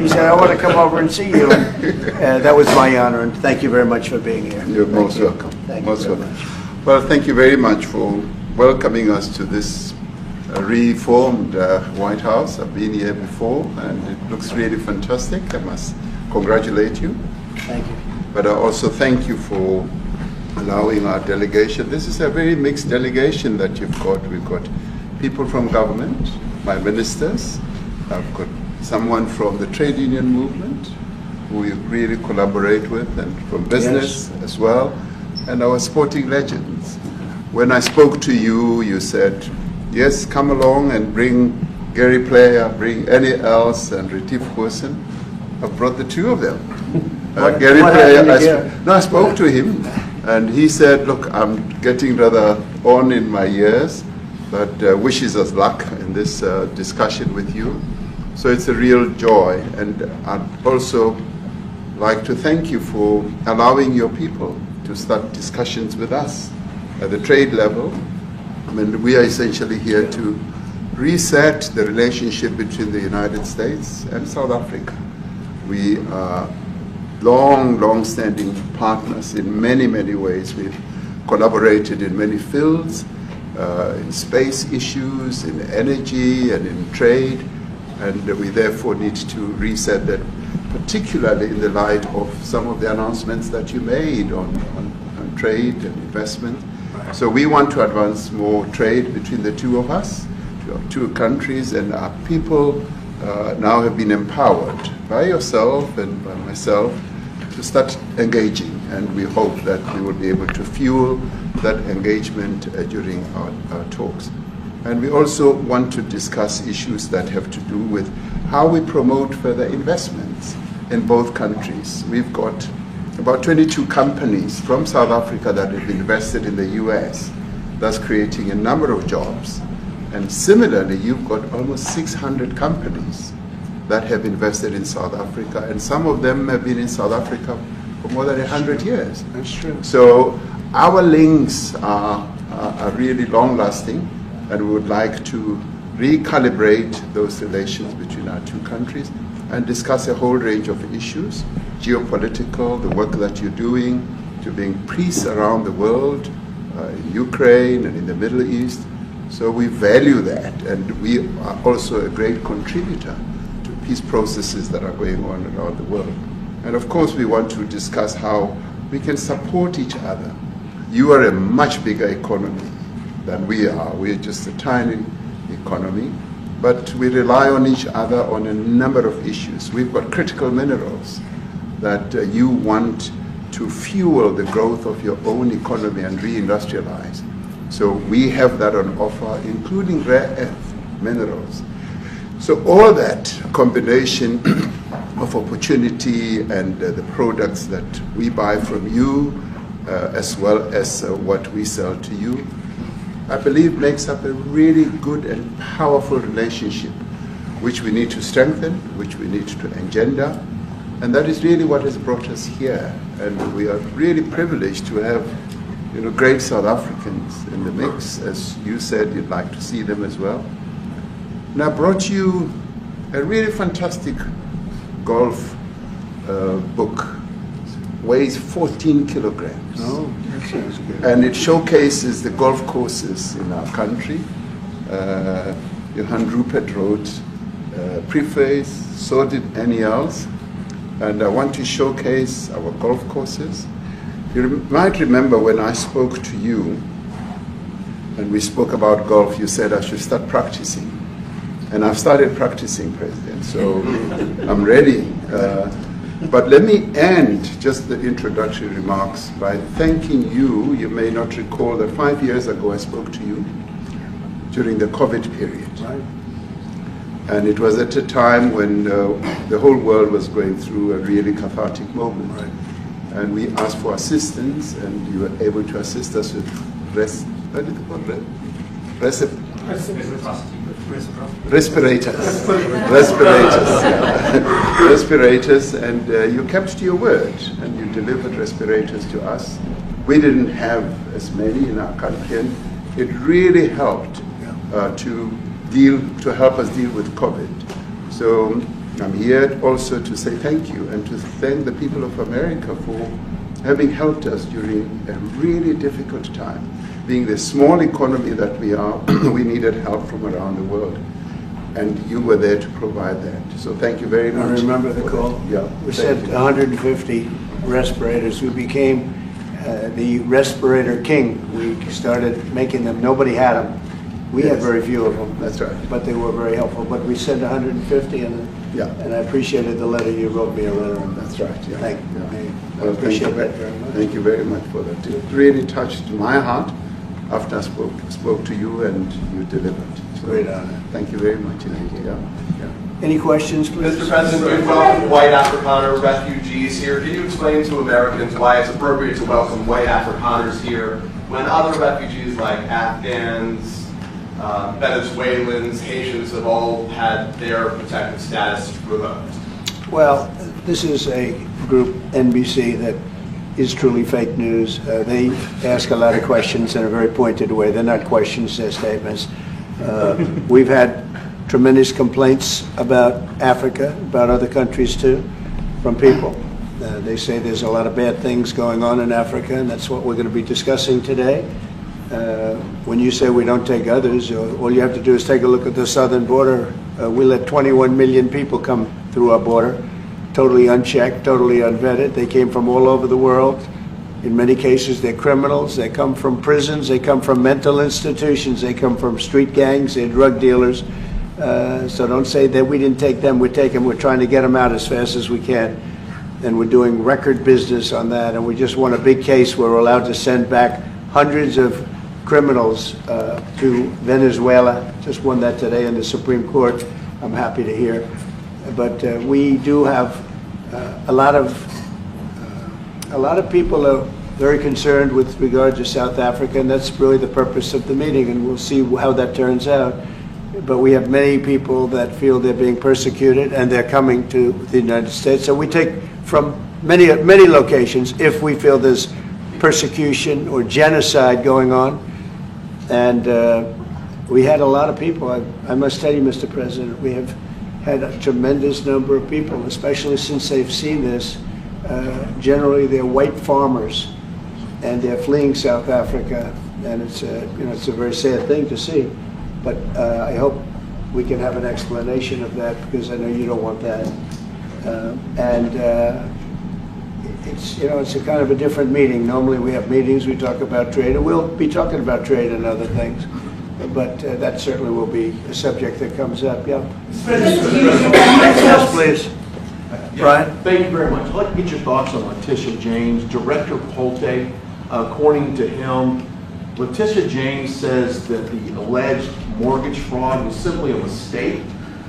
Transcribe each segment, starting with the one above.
He said, I want to come over and see you. That was my honor, and thank you very much for being here. You're most welcome. Thank you very much. Well, thank you very much for welcoming us to this reformed White House. I've been here before, and it looks really fantastic. I must congratulate you. Thank you. But I also thank you for allowing our delegation. This is a very mixed delegation that you've got. We've got people from government, my ministers. I've got someone from the trade union movement who we really collaborate with, and from business as well, and our sporting legends. When I spoke to you, you said, yes, come along and bring Gary Player, bring any else, and 𝗙𝗪𝗏. I've brought the two of them. Gary Player, I spoke to him, and he said, look, I'm getting rather on in my years, but wishes us luck in this discussion with you. So it's a real joy, and I'd also like to thank you for allowing your people to start discussions with us at the trade level. I mean, we are essentially here to reset the relationship between the United States and South Africa. We are long-standing partners in many, many ways. We've collaborated in many fields, in space issues, in energy, and in trade, and we therefore need to reset that, particularly in the light of some of the announcements that you made on trade and investment. So we want to advance more trade between the two of us, two countries, and our people now have been empowered by yourself and by myself to start engaging, and we hope that we will be able to fuel that engagement during our talks. And we also want to discuss issues that have to do with how we promote further investments in both countries. We've got about 22 companies from South Africa that have invested in the US. That's creating a number of jobs. And similarly, you've got almost 600 companies that have invested in South Africa, and some of them have been in South Africa for more than 100 years. That's true. So our links are really long-lasting, and we would like to recalibrate those relations between our two countries and discuss a whole range of issues, geopolitical, the work that you're doing to bring peace around the world, in Ukraine and in the Middle East. So we value that, and we are also a great contributor to peace processes that are going on around the world. And of course, we want to discuss how we can support each other. You are a much bigger economy than we are. We're just a tiny economy, but we rely on each other on a number of issues. We've got critical minerals that you want to fuel the growth of your own economy and reindustrialize. So we have that on offer, including rare earth minerals. So all that combination of opportunity and the products that we buy from you, as well as what we sell to you, I believe makes up a really good and powerful relationship, which we need to strengthen, which we need to engender. And that is really what has brought us here. And we are really privileged to have great South Africans in the mix. As you said, you'd like to see them as well. And I brought you a really fantastic golf book. Weighs 14 kilograms. Oh, that sounds good. And it showcases the golf courses in our country. Johan Rupert wrote preface, so did Annie else. And I want to showcase our golf courses. You might remember when I spoke to you and we spoke about golf, you said I should start practicing. And I've started practicing, President, so I'm ready. But let me end just the introductory remarks by thanking you. You may not recall that 5 years ago I spoke to you during the COVID period. Right. And it was at a time when the whole world was going through a really cathartic moment. Right. And we asked for assistance, and you were able to assist us with respirators, and you kept to your word, and you delivered respirators to us. We didn't have as many in our country, and it really helped to help us deal with COVID. So I'm here also to say thank you and to thank the people of America for having helped us during a really difficult time. Being the small economy that we are, we needed help from around the world. And you were there to provide that. So thank you very much. I remember the call. Yeah. We sent 150 respirators. We became the respirator king. We started making them. Nobody had them. We had very few of them. That's right. But they were very helpful. But we sent 150, and I appreciated the letter. You wrote me a letter. That's right. Yeah. Thank you. Well, I appreciate that very much. Thank you very much for that. It really touched my heart after I spoke to you and you delivered. So, great honor. Thank you very much indeed. Yeah. Any questions, please? Mr. President, we welcome white Afrikaner refugees here. Can you explain to Americans why it's appropriate to welcome white Afrikaners here when other refugees like Afghans, Venezuelans, Haitians have all had their protected status revoked? Well, this is a group, NBC, that is truly fake news. They ask a lot of questions in a very pointed way. They're not questions, they're statements. We've had tremendous complaints about Africa, about other countries too, from people. They say there's a lot of bad things going on in Africa, and that's what we're going to be discussing today. When you say we don't take others, all you have to do is take a look at the southern border. We let 21 million people come through our border, totally unchecked, totally unvetted. They came from all over the world. In many cases, they're criminals. They come from prisons. They come from mental institutions. They come from street gangs. They're drug dealers. So don't say that we didn't take them. We take them. We're trying to get them out as fast as we can. And we're doing record business on that. And we just won a big case where we're allowed to send back hundreds of criminals to Venezuela. Just won that today in the Supreme Court. I'm happy to hear. But we do have a lot of people are very concerned with regard to South Africa, and that's really the purpose of the meeting, and we'll see how that turns out. But we have many people that feel they're being persecuted, and they're coming to the United States. So we take from many locations if we feel there's persecution or genocide going on. And we had a lot of people. I must tell you, Mr. President, we have had a tremendous number of people, especially since they've seen this. Generally, they're white farmers, and they're fleeing South Africa, and it's a very sad thing to see. But I hope we can have an explanation of that, because I know you don't want that. It's a kind of a different meeting. Normally, we have meetings, we talk about trade, and we'll be talking about trade and other things. But that certainly will be a subject that comes up. Yeah. Yes, please. Brian? Thank you very much. I'd like to get your thoughts on 𝗪𝗪 James, Director Polte. According to him, 𝗪𝗪 James says that the alleged mortgage fraud was simply a mistake.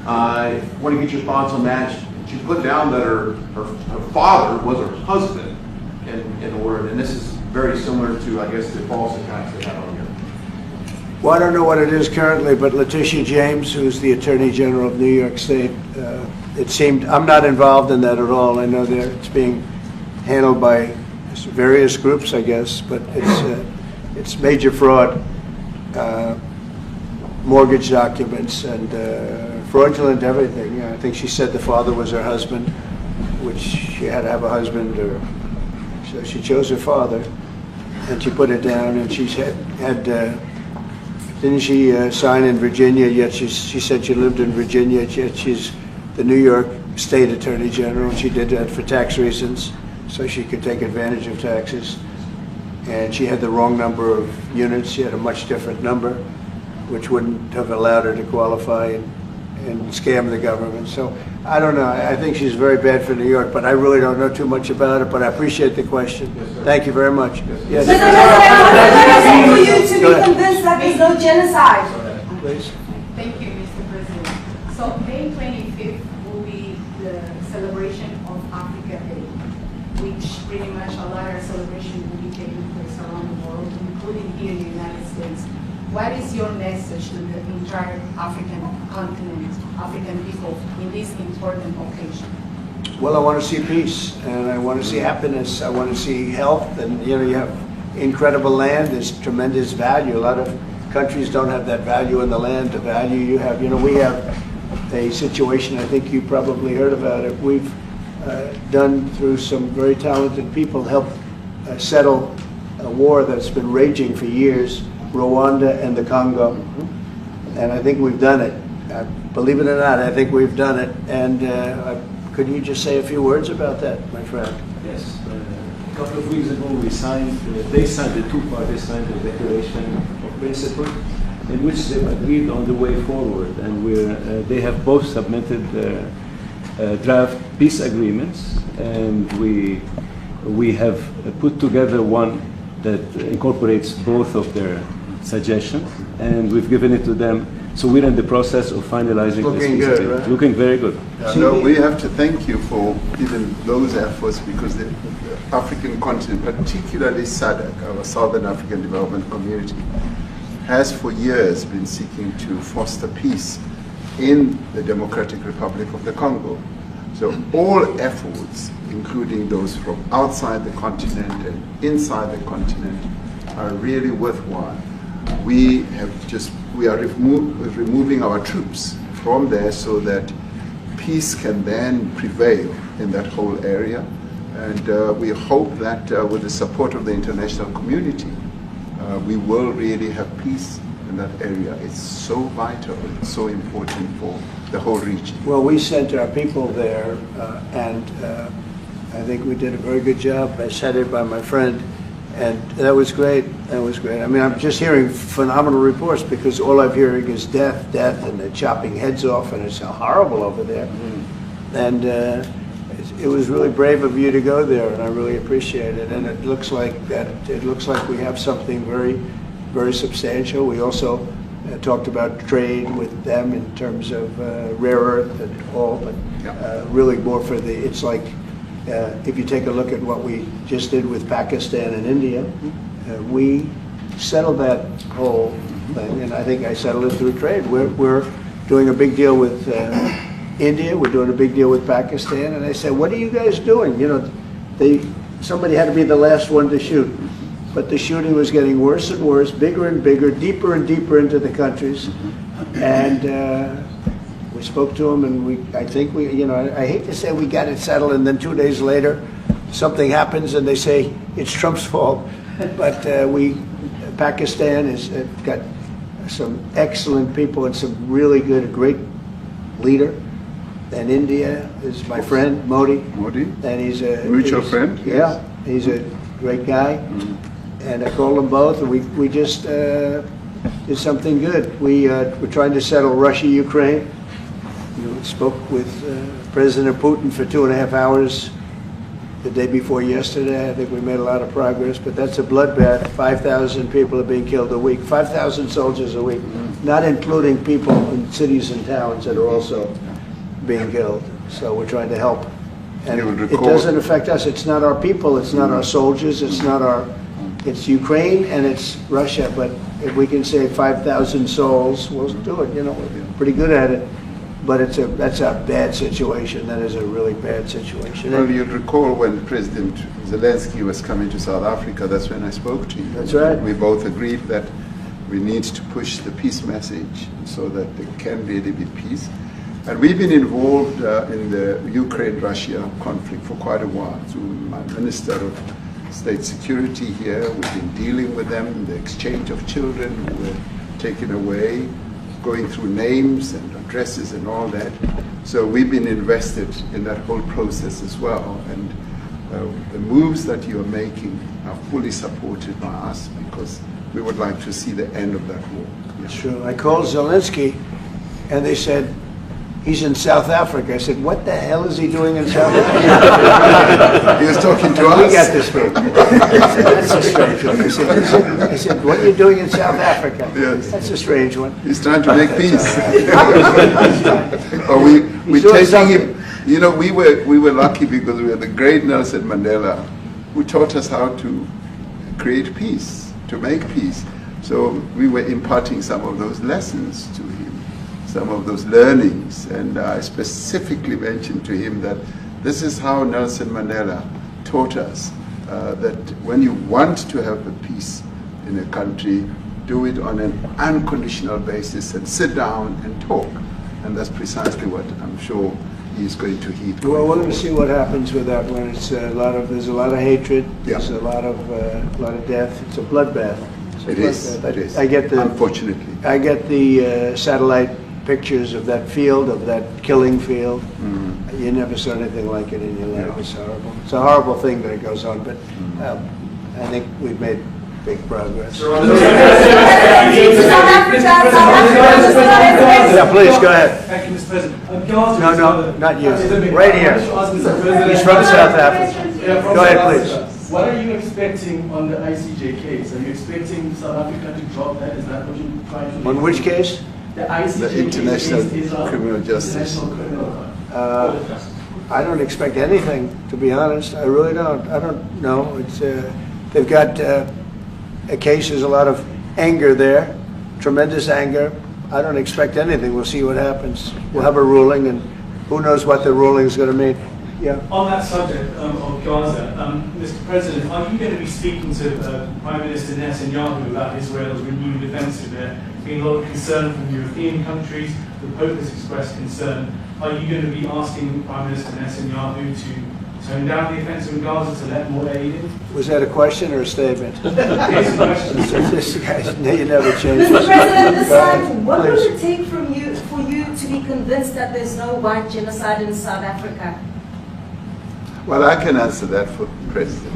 I want to get your thoughts on that. She put down that her father was her husband in order, and this is very similar to, I guess, the false accounts they had on here. Well, I don't know what it is currently, but 𝗪𝗪 James, who's the Attorney General of New York State, it seemed, I'm not involved in that at all. I know it's being handled by various groups, I guess, but it's major fraud, mortgage documents, and fraudulent everything. I think she said the father was her husband, which she had to have a husband, so she chose her father, and she put it down, and she had didn't she sign in Virginia, yet she said she lived in Virginia, yet she's the New York State Attorney General, and she did that for tax reasons, so she could take advantage of taxes. And she had the wrong number of units. She had a much different number, which wouldn't have allowed her to qualify and scam the government. So I don't know. I think she's very bad for New York, but I really don't know too much about it, but I appreciate the question. Yes, thank you very much. Yes. Mr. President, for you to be convinced that there's no genocide. Please. Thank you, Mr. President. So May 25th will be the celebration of Africa Day, which pretty much a lot of celebration will be taking place around the world, including here in the United States. What is your message to the entire African continent, African people, in this important occasion? Well, I want to see peace, and I want to see happiness. I want to see health, and you have incredible land. There's tremendous value. A lot of countries don't have that value in the land, the value you have. We have a situation, I think you probably heard about it. We've done through some very talented people, helped settle a war that's been raging for years, Rwanda and the Congo. And I think we've done it. Believe it or not, I think we've done it. And could you just say a few words about that, my friend? Yes. A couple of weeks ago, we signed, the two parties signed a declaration of principle in which they agreed on the way forward. And they have both submitted draft peace agreements, and we have put together one that incorporates both of their suggestions, and we've given it to them. So we're in the process of finalizing this Looking peace good, agreement. right? Looking very good. No, we have to thank you for even those efforts, because the African continent, particularly SADC, our Southern African Development Community, has for years been seeking to foster peace in the Democratic Republic of the Congo. So all efforts, including those from outside the continent and inside the continent, are really worthwhile. We are removing our troops from there so that peace can then prevail in that whole area. And we hope that with the support of the international community, we will really have peace in that area. It's so vital, it's so important for the whole region. Well, we sent our people there, and I think we did a very good job, as headed by my friend, and that was great. That was great. I mean, I'm just hearing phenomenal reports, because all I'm hearing is death, death, and they're chopping heads off, and it's horrible over there. And it was really brave of you to go there, and I really appreciate it. And it looks like we have something very, very substantial. We also talked about trade with them in terms of rare earth and all, but really more for it's like, if you take a look at what we just did with Pakistan and India, we settled that whole thing, and I think I settled it through trade. We're doing a big deal with India, we're doing a big deal with Pakistan, and I said, what are you guys doing? You know, somebody had to be the last one to shoot, but the shooting was getting worse and worse, bigger and bigger, deeper and deeper into the countries, and we spoke to them, and I think I hate to say we got it settled, and then 2 days later, something happens, and they say it's Trump's fault. But Pakistan has got some excellent people and some really good, great leader. And India is my friend, Modi. And he's a mutual friend. Yeah, he's a great guy. And I called them both, and we just did something good. We're trying to settle Russia, Ukraine. Spoke with President Putin for 2.5 hours the day before yesterday. I think we made a lot of progress, but that's a bloodbath. 5,000 people are being killed a week, 5,000 soldiers a week, not including people in cities and towns that are also being killed. So we're trying to help. And it doesn't affect us. It's not our people, it's not our soldiers, it's Ukraine and it's Russia, but if we can save 5,000 souls, we'll do it. We're pretty good at it. But that's a bad situation. That is a really bad situation. Well, you'll recall when President Zelensky was coming to South Africa, that's when I spoke to you. That's right. We both agreed that we need to push the peace message so that there can really be peace. And we've been involved in the Ukraine-Russia conflict for quite a while. Through my Minister of State Security here, we've been dealing with them, the exchange of children who were taken away, going through names and addresses and all that. So we've been invested in that whole process as well. And the moves that you are making are fully supported by us, because we would like to see the end of that war. That's true. I called Zelensky, and they said, he's in South Africa. I said, what the hell is he doing in South Africa? He was talking to us. We got this straight. That's a strange one. I said, what are you doing in South Africa? Yes. That's a strange one. He's trying to make peace. We're taking him. We were lucky because we had the great Nelson Mandela, who taught us how to create peace, to make peace. So we were imparting some of those lessons to him, some of those learnings, and I specifically mentioned to him that this is how Nelson Mandela taught us that when you want to have a peace in a country, do it on an unconditional basis and sit down and talk. And that's precisely what I'm sure he's going to heed. Well, going we're going to forward. see what happens with that when it's there's a lot of hatred, there's Yeah. a lot of death. It's a bloodbath. It's a It is. bloodbath. It is. I get the Unfortunately. I get the satellite pictures of that field, of that killing field. You never saw anything like it in your life. Yeah. It's horrible. It's a horrible thing that it goes on, but I think we've made big progress. South Africa. Yeah, please, go ahead. Thank you, Mr. President. No, not you. Right here. He's from South Africa. Go ahead, please. What are you expecting on the ICJ case? Are you expecting South Africa to drop that? Is that what you're trying to do? On which case? The ICJ The International case is Criminal Justice. International Criminal Court. I don't expect anything, to be honest. I really don't. I don't know. It's they've got a case. There's a lot of anger there, tremendous anger. I don't expect anything. We'll see what happens. We'll have a ruling, and who knows what the ruling is going to mean. Yeah. On that subject of Gaza, Mr. President, are you going to be speaking to Prime Minister Netanyahu about Israel's renewed offensive? There being a lot of concern from European countries. The Pope has expressed concern. Are you going to be asking Prime Minister Netanyahu to tone down the offensive in Gaza to let more aid in? Was that a question or a statement? Here's the question. This guy's, you never change. Mr. President, decide what will Please. it take for you to be convinced that there's no white genocide in South Africa? Well, I can answer that for President.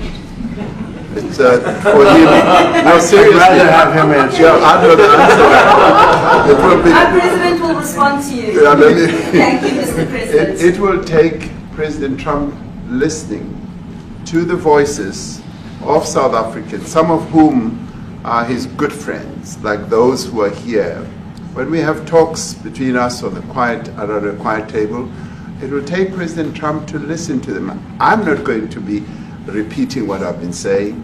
It's for him. No, seriously. I'd rather have him answer. Yeah, I'd rather answer that. It will be. Our president will respond to you. Yeah, let me- Thank you, Mr. President. It will take President Trump listening to the voices of South Africans, some of whom are his good friends, like those who are here. When we have talks between us on the quiet table, it will take President Trump to listen to them. I'm not going to be repeating what I've been saying.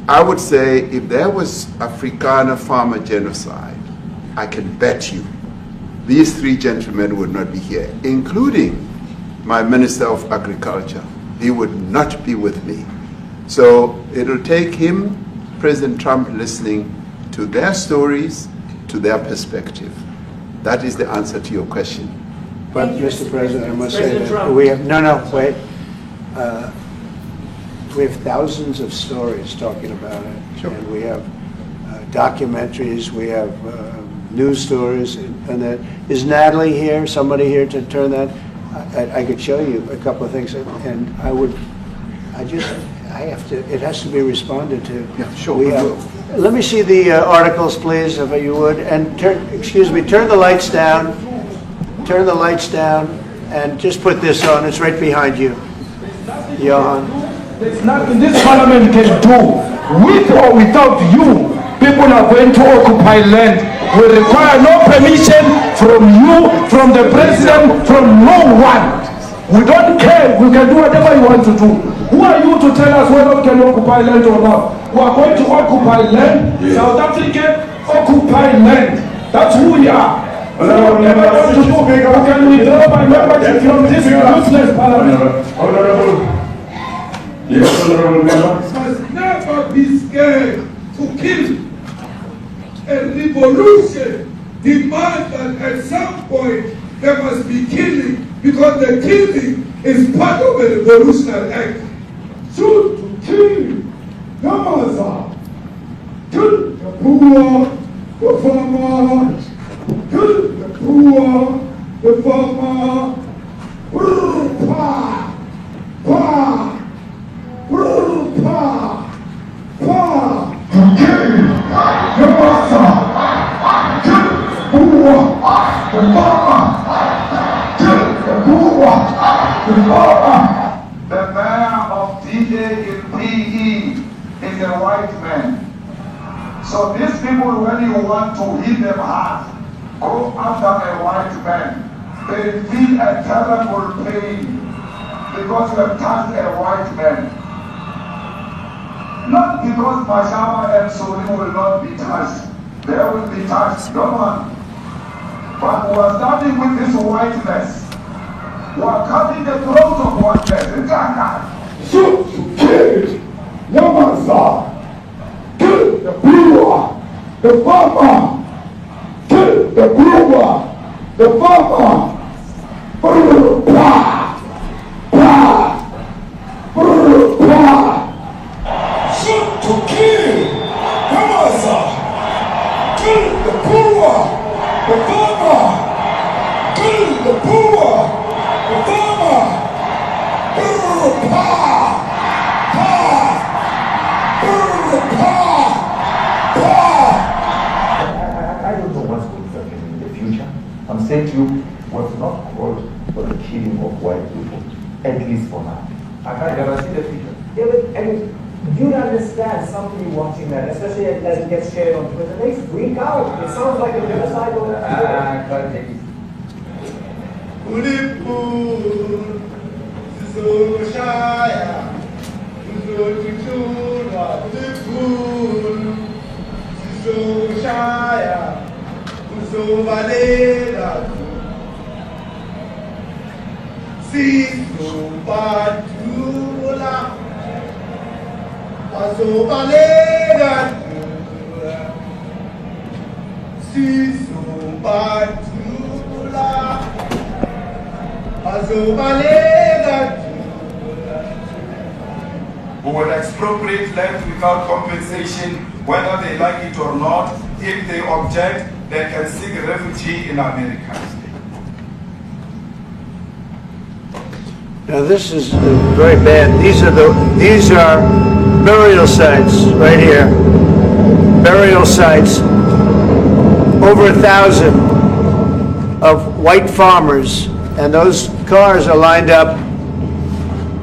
I would say if there was Afrikaner farmer genocide, I can bet you these three gentlemen would not be here, including my Minister of Agriculture. He would not be with me. So it'll take him, President Trump, listening to their stories, to their perspective. That is the answer to your question. But, Thank you, Mr. President, I must say President that Trump. we have, wait. We have thousands of stories talking about it. Sure. And we have documentaries, we have news stories. And that, is Natalie here, somebody here to turn that? I could show you a couple of things, and it has to be responded to. Yeah, sure, We we have- will. Let me see the articles, please, if you would, and turn the lights down. Turn the lights down, and just put this on. It's right behind you, Johan. There's nothing this parliament can do. With or without you, people are going to occupy land. We require no permission from you, from the president, from no one. We don't care. We can do whatever you want to do. Who are you to tell us whether we can occupy land or not? We are going to occupy land. South Africa occupy land. That's who we are. So whatever you want to do, we can withdraw my membership from this useless parliament. Yes, honorable member. Must never be scared to kill. A revolution demands that at some point there must be killing, because the killing is part of a revolutionary act. Shoot to kill, Yamaza, kill the poor, the farmer, kill the poor, the farmer, The mayor of DA in PE is a white man. So these people, when you want to hit them hard, go after a white man. They feel a terrible pain because you have touched a white man. Not because Mashaba and Soli will not be touched. They will be touched, no one. But we are starting with this whiteness. We are cutting the throat of whiteness. Shoot to kill, Yamaza, kill the brewer, the farmer, kill the brewer, the farmer. Shoot to kill. Come on, sir. Kill the poor, the farmer. Kill the poor, the farmer. I don't know what's going to happen in the future. I'm saying to you, was not called for the killing of white people, at least for now. I can't guarantee the future. Yeah, but I mean, you understand somebody watching that, especially as it gets shared on Twitter, they freak out. It sounds like a genocide over there. I can't take it. Who will expropriate land without compensation, whether they like it or not. If they object, they can seek refugee in America. Now this is very bad. These are burial sites right here. Burial sites. Over 1,000 of white farmers, and those cars are lined up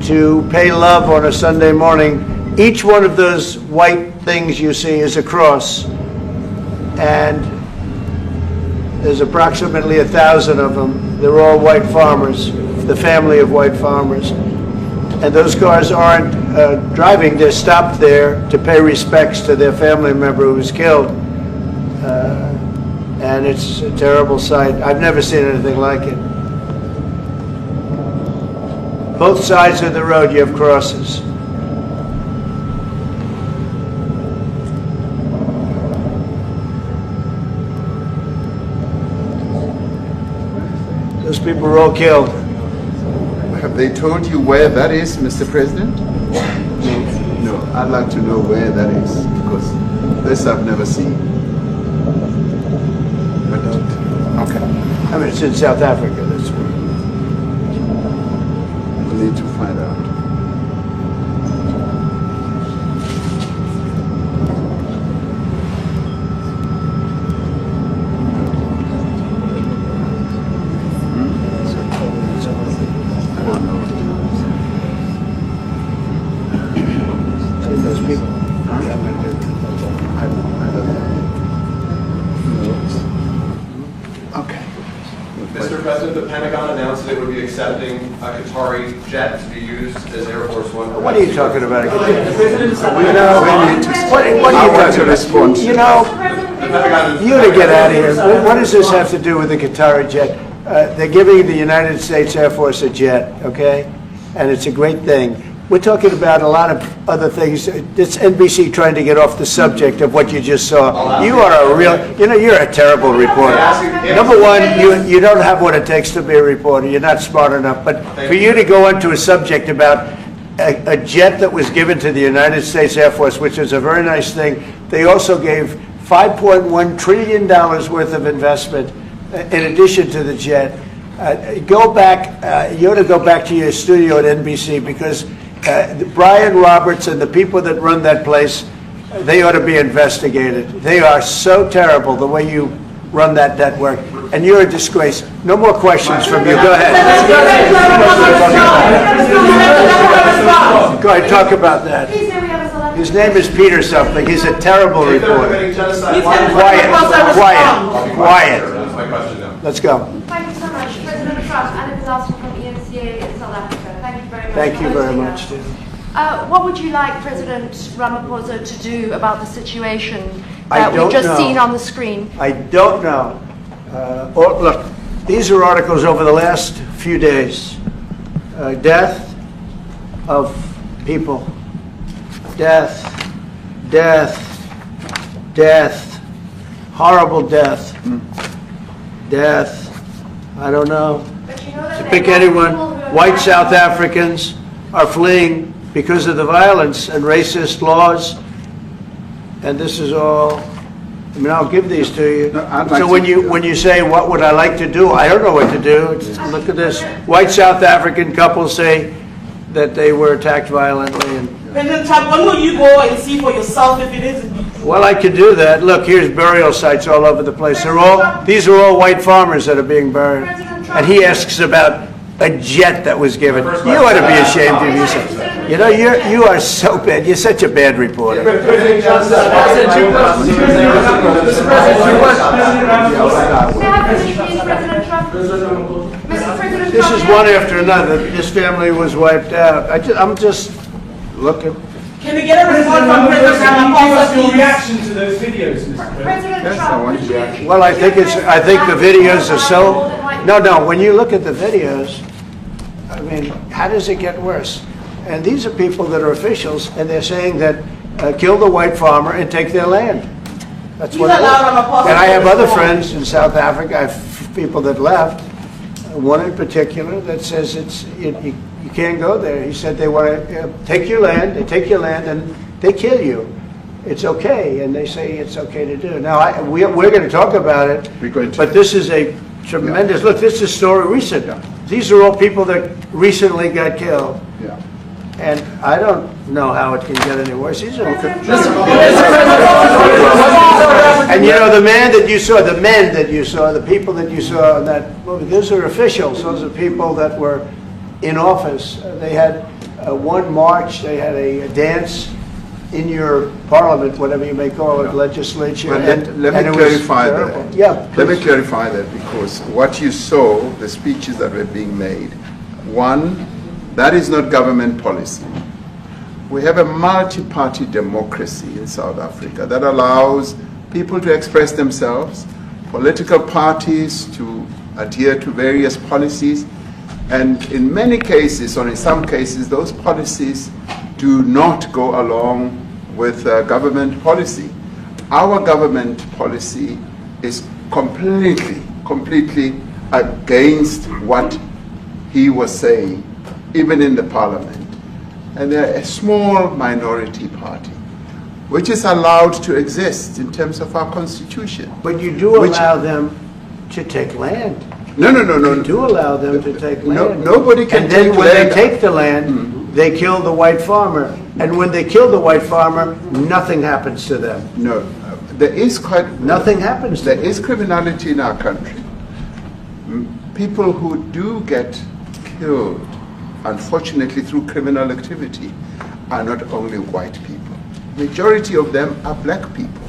to pay love on a Sunday morning. Each one of those white things you see is a cross, and there's approximately 1,000 of them. They're all white farmers, the family of white farmers. And those cars aren't driving, they're stopped there to pay respects to their family member who was killed. And it's a terrible sight. I've never seen anything like it. Both sides of the road you have crosses. Those people were all killed. Have they told you where that is, Mr. President? No, I'd like to know where that is, because this I've never seen. But, okay. I mean, it's in South Africa, that's where. We need to find out. Those people. Okay. Mr. President, the Pentagon announced that it would be accepting a Qatari jet to be used as Air Force One. What are you talking about? The What are you I want to talking respond. You know, Pentagon. you to get out of here. What does this have to do with the Qatari jet? They're giving the United States Air Force a jet, okay? And it's a great thing. We're talking about a lot of other things. It's NBC trying to get off the subject of what you just saw. You are a real, you're a terrible reporter. Number one, you don't have what it takes to be a reporter. You're not smart enough. But for you to go into a subject about a jet that was given to the United States Air Force, which is a very nice thing, they also gave $5.1 trillion worth of investment in addition to the jet. Go back, you ought to go back to your studio at NBC, because Brian Roberts and the people that run that place, they ought to be investigated. They are so terrible the way you run that network, and you're a disgrace. No more questions from you. Go ahead. Go ahead, talk about that. His name is Peter something. He's a terrible reporter. Quiet. That's my question now. Let's go. Thank you so much. President Trump, Anna Disaster from ENCA in South Africa. Thank you very much. Thank you for very hosting much, us. Steve. What would you like President Ramaphosa to do about the situation I that we've don't just know. seen on the screen? I don't know. Look, these are articles over the last few days. Death of people. Death. Horrible death. Death. I don't know. But you know that To pick anyone, white South Africans are fleeing because of the violence and racist laws. And this is all, I mean, I'll give these to you. No, I'd like So to- when you say, what would I like to do? I don't know what to do. Look at this. White South African couple say that they were attacked violently. And, President Trump, when will you go and see for yourself if it is indeed true? well, I could do that. Look, here's burial sites all over the place. These are all white farmers that are being buried. And he asks about a jet that was given. You ought to be ashamed of yourself. You know, you are so bad. You're such a bad reporter. This is one after another. This family was wiped out. I'm just looking. Can we get a response from President Ramaphosa, What's your please? reaction to those videos, Mr. President? Yes, I want reaction. Well, I think the videos are so. No. When you look at the videos, I mean, how does it get worse? And these are people that are officials, and they're saying that kill the white farmer and take their land. That's what it is. And I have other friends in South Africa. I have people that left. One in particular that says you can't go there. He said they want to take your land. They take your land and they kill you. It's okay, and they say it's okay to do. Now we're going to talk about it. We're going to. But this is a tremendous look. This is a story recent. These are all people that recently got killed. Yeah. And I don't know how it can get any worse. These are and you know, the men that you saw, the people that you saw in that movie, those are officials. Those are people that were in office. They had one march, they had a dance in your parliament, whatever you may call it, legislature. Well, let me clarify that. Yeah, let me clarify that, because what you saw, the speeches that were being made, one, that is not government policy. We have a multi-party democracy in South Africa that allows people to express themselves, political parties to adhere to various policies, and in many cases, or in some cases, those policies do not go along with government policy. Our government policy is completely against what he was saying, even in the parliament. And they're a small minority party, which is allowed to exist in terms of our constitution. But you do allow them to take land. No. You do allow them to take land. Nobody can and then take when land. they take the land, they kill the white farmer. And when they kill the white farmer, nothing happens to them. No, there is nothing happens to them. There is criminality in our country. People who do get killed, unfortunately through criminal activity, are not only white people. Majority of them are black people.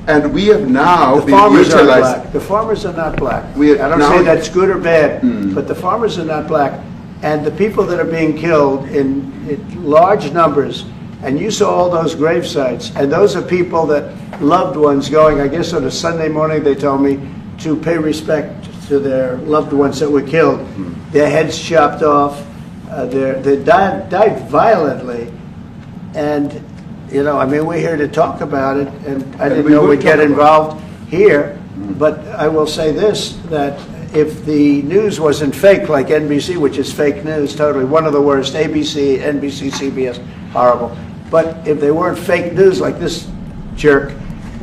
And we have now been utilized. The farmers are not black. I don't now say that's good or bad, but the farmers are not black. And the people that are being killed in large numbers, and you saw all those grave sites, and those are people that loved ones going, I guess on a Sunday morning they told me, to pay respect to their loved ones that were killed. Their heads chopped off, they died violently. And you know, I mean, we're here to talk about it, and I didn't know we'd get involved here, but I will say this, that if the news wasn't fake, like NBC, which is fake news, totally, one of the worst, ABC, NBC, CBS, horrible, but if they weren't fake news like this jerk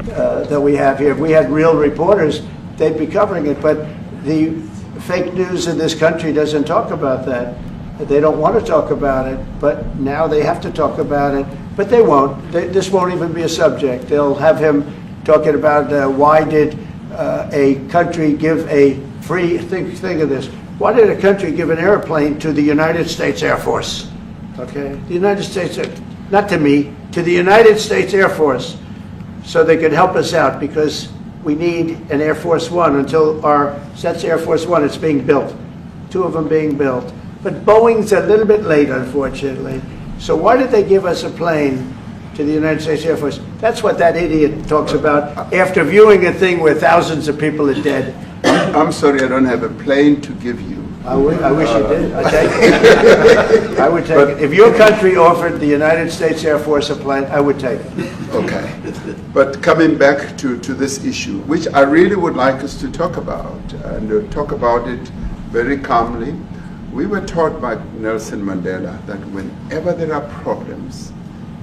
that we have here, if we had real reporters, they'd be covering it, but the fake news in this country doesn't talk about that. They don't want to talk about it, but now they have to talk about it. But they won't. This won't even be a subject. They'll have him talking about why did a country give a free, think of this, why did a country give an airplane to the United States Air Force? Okay, the United States, not to me, to the United States Air Force, so they could help us out, because we need an Air Force One until that's Air Force One, it's being built. 2 of them being built. But Boeing's a little bit late, unfortunately. So why did they give us a plane to the United States Air Force? That's what that idiot talks about after viewing a thing where thousands of people are dead. I'm sorry, I don't have a plane to give you. I wish you did. I'd take it. I would take it. If your country offered the United States Air Force a plane, I would take it. Okay. But coming back to this issue, which I really would like us to talk about, and talk about it very calmly. We were taught by Nelson Mandela that whenever there are problems,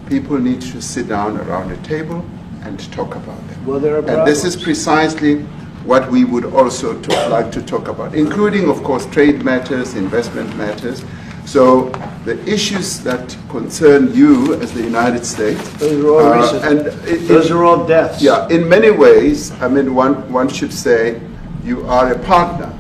people need to sit down around a table and talk about them. Well, there are problems. And this is precisely what we would also like to talk about, including, of course, trade matters, investment matters. So the issues that concern you as the United States. Those are all recent. Those are all deaths. Yeah, in many ways, I mean, one should say you are a partner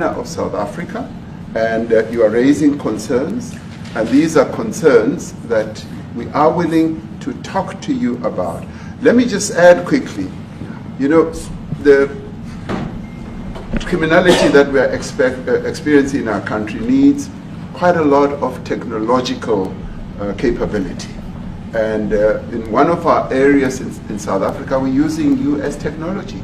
of South Africa, and you are raising concerns, and these are concerns that we are willing to talk to you about. Let me just add quickly, you know, the criminality that we are experiencing in our country needs quite a lot of technological capability. And in one of our areas in South Africa, we're using US technology,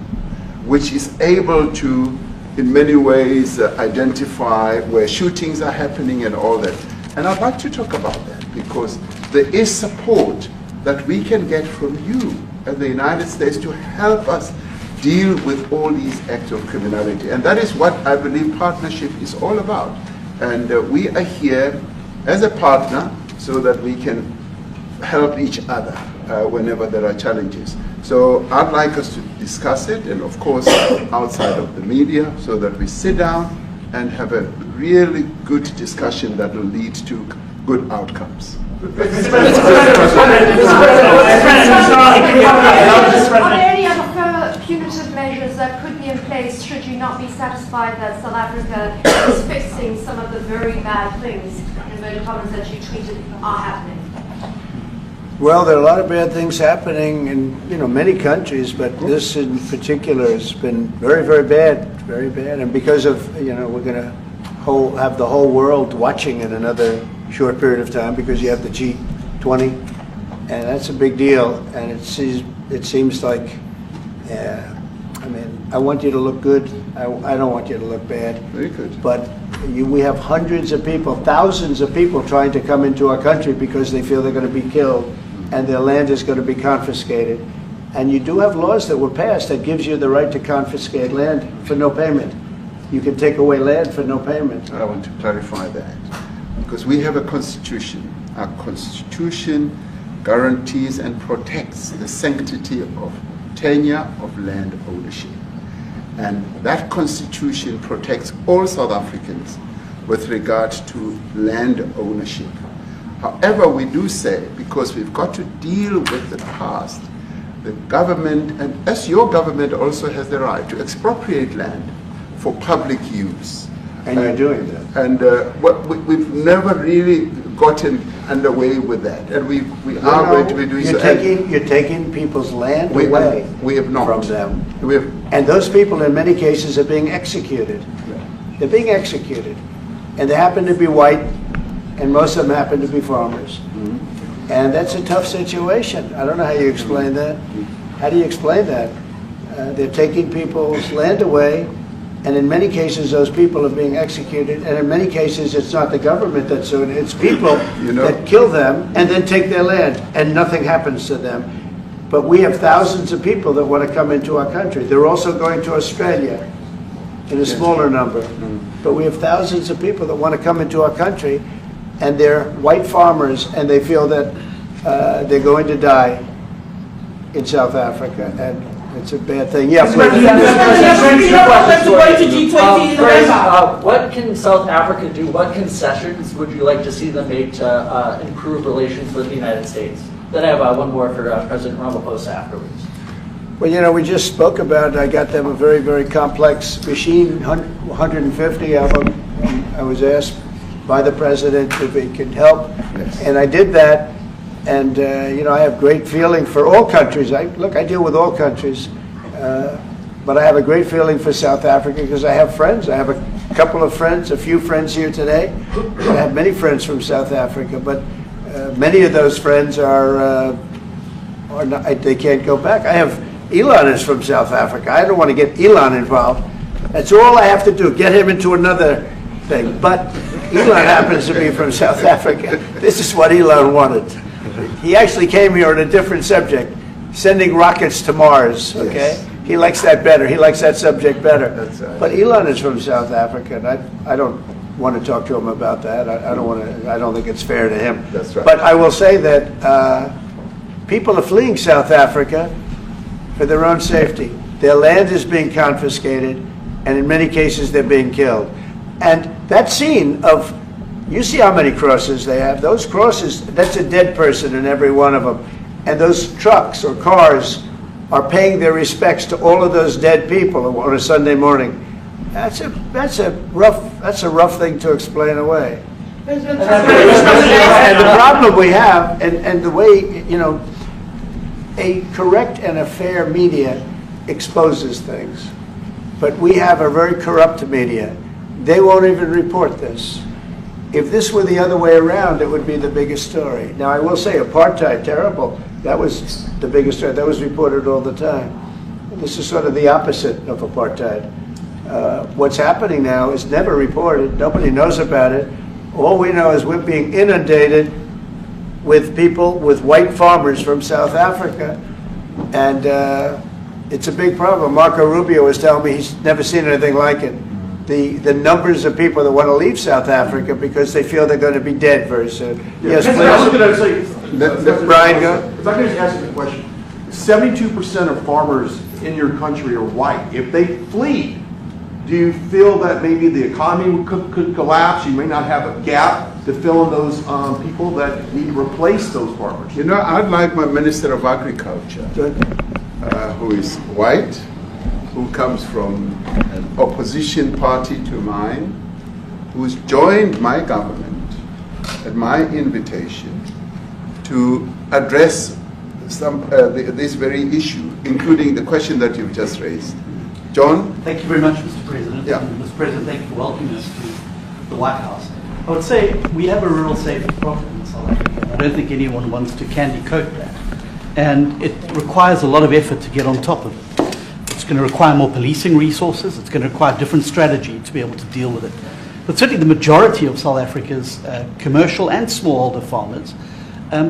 which is able to, in many ways, identify where shootings are happening and all that. And I'd like to talk about that because there is support that we can get from you as the United States to help us deal with all these acts of criminality. And that is what I believe partnership is all about. And we are here as a partner so that we can help each other whenever there are challenges. So I'd like us to discuss it, and of course outside of the media, so that we sit down and have a really good discussion that will lead to good outcomes. Are there any other further punitive measures that could be in place should you not be satisfied that South Africa is fixing some of the very bad things, inverted commas, that you tweeted are happening? Well, there are a lot of bad things happening in many countries, but this in particular has been very, very bad, and because of we're going to have the whole world watching in another short period of time because you have the G20, and that's a big deal. And it seems like, I mean, I want you to look good. I don't want you to look bad. Very good. But we have hundreds of people, thousands of people trying to come into our country because they feel they're going to be killed and their land is going to be confiscated. And you do have laws that were passed that gives you the right to confiscate land for no payment. You can take away land for no payment. I want to clarify that because we have a constitution. Our constitution guarantees and protects the sanctity of tenure of land ownership. And that constitution protects all South Africans with regard to land ownership. However, we do say, because we've got to deal with the past, the government, and as your government also has the right to expropriate land for public use. And you're doing that. And we've never really gotten underway with that. And we are going to be doing so. You're taking people's land away we have not. from them. We have, and those people in many cases are being executed. They're being executed. And they happen to be white, and most of them happen to be farmers. Mm-hmm. And that's a tough situation. I don't know how you explain that. How do you explain that? They're taking people's land away, and in many cases those people are being executed, and in many cases it's not the government that's doing it, it's people that kill them and then take their land, and nothing happens to them. But we have thousands of people that want to come into our country. They're also going to Australia in a smaller number. Mm-hmm. But we have thousands of people that want to come into our country, and they're white farmers, and they feel that they're going to die in South Africa, and it's a bad thing. Yeah, what can South Africa do? What concessions would you like to see them make to improve relations with the United States? Then I have one more for President Ramaphosa afterwards. Well, we just spoke about, I got them a very, very complex machine, 150 of them. I was asked by the president if it could help, and I did that. And I have great feeling for all countries. I deal with all countries, but I have a great feeling for South Africa because I have friends. I have a couple of friends, a few friends here today. I have many friends from South Africa, but many of those friends are not, they can't go back. I have Elon is from South Africa. I don't want to get Elon involved. That's all I have to do. Get him into another thing. But Elon happens to be from South Africa. This is what Elon wanted. He actually came here on a different subject, sending rockets to Mars, okay? Yes. He likes that better. He likes that subject better. That's right. But Elon is from South Africa, and I don't want to talk to him about that. I don't think it's fair to him. That's right. But I will say that people are fleeing South Africa for their own safety. Their land is being confiscated, and in many cases they're being killed. And that scene of, you see how many crosses they have. Those crosses, that's a dead person in every one of them. And those trucks or cars are paying their respects to all of those dead people on a Sunday morning. That's a rough thing to explain away. And the problem we have, and the way, you know, a correct and a fair media exposes things. But we have a very corrupt media. They won't even report this. If this were the other way around, it would be the biggest story. Now, I will say apartheid, terrible. That was the biggest story. That was reported all the time. This is sort of the opposite of apartheid. What's happening now is never reported. Nobody knows about it. All we know is we're being inundated with people, with white farmers from South Africa. And it's a big problem. Marco Rubio was telling me he's never seen anything like it. The numbers of people that want to leave South Africa because they feel they're going to be dead very soon. Yes, please. I was going to say, Brian, go. if I could just ask you a question. 72% of farmers in your country are white. If they flee, do you feel that maybe the economy could collapse? You may not have a gap to fill in those people that need to replace those farmers. You know, I'd like my Minister of Agriculture, who is white, who comes from an opposition party to mine, who's joined my government at my invitation to address this very issue, including the question that you've just raised. John? Thank you very much, Mr. President. Yeah. And Mr. President, thank you for welcoming us to the White House. I would say we have a rural safety problem in South Africa. I don't think anyone wants to candy coat that. And it requires a lot of effort to get on top of it. It's going to require more policing resources. It's going to require a different strategy to be able to deal with it. But certainly the majority of South Africa's commercial and smallholder farmers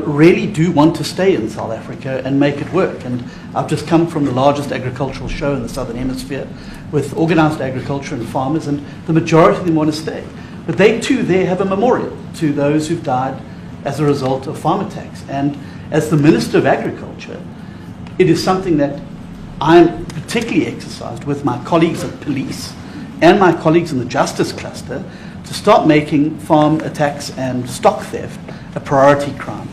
really do want to stay in South Africa and make it work. And I've just come from the largest agricultural show in the Southern Hemisphere with organized agriculture and farmers, and the majority of them want to stay. But they too there have a memorial to those who've died as a result of farm attacks. And as the Minister of Agriculture, it is something that I'm particularly exercised with my colleagues at police and my colleagues in the justice cluster to start making farm attacks and stock theft a priority crime.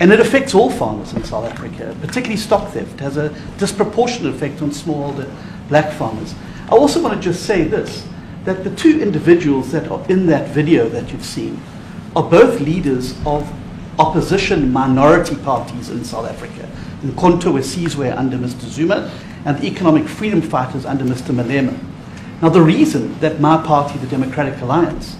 And it affects all farmers in South Africa, particularly stock theft. It has a disproportionate effect on smallholder black farmers. I also want to just say this, that the two individuals that are in that video that you've seen are both leaders of opposition minority parties in South Africa, 𝗙𝗂𝗹𝗹 under Mr. Zuma and the economic freedom fighters under Mr. Malema. Now the reason that my party, the Democratic Alliance,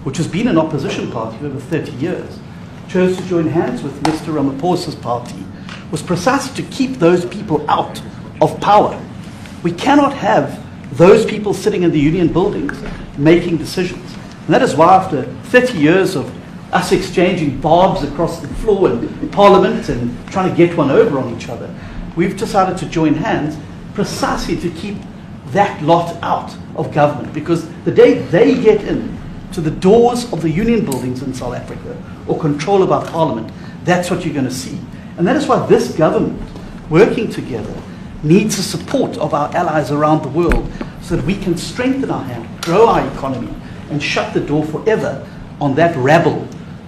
which has been an opposition party for over 30 years, chose to join hands with Mr. Ramaphosa's party was precisely to keep those people out of power. We cannot have those people sitting in the union buildings making decisions. And that is why after 30 years of us exchanging barbs across the floor in Parliament and trying to get one over on each other, we've decided to join hands precisely to keep that lot out of government. Because the day they get in to the doors of the union buildings in South Africa or control of our parliament, that's what you're going to see. And that is why this government, working together, needs the support of our allies around the world so that we can strengthen our hand, grow our economy, and shut the door forever on that rabble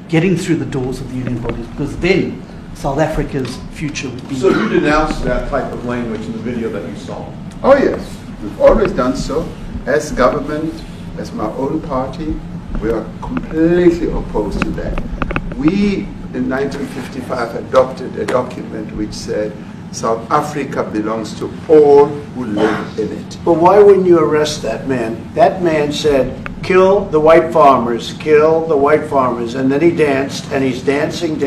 getting through the doors of the union buildings, because then South Africa's future would be... So you denounced that type of language in the video that you saw? Oh yes, we've always done so. As government, as my own party, we are completely opposed to that. We, in 1955, adopted a document which said South Africa belongs to all who live in it. But why wouldn't you arrest that man? That man said, kill the white farmers, kill the white farmers. And then he danced, and he's dancing,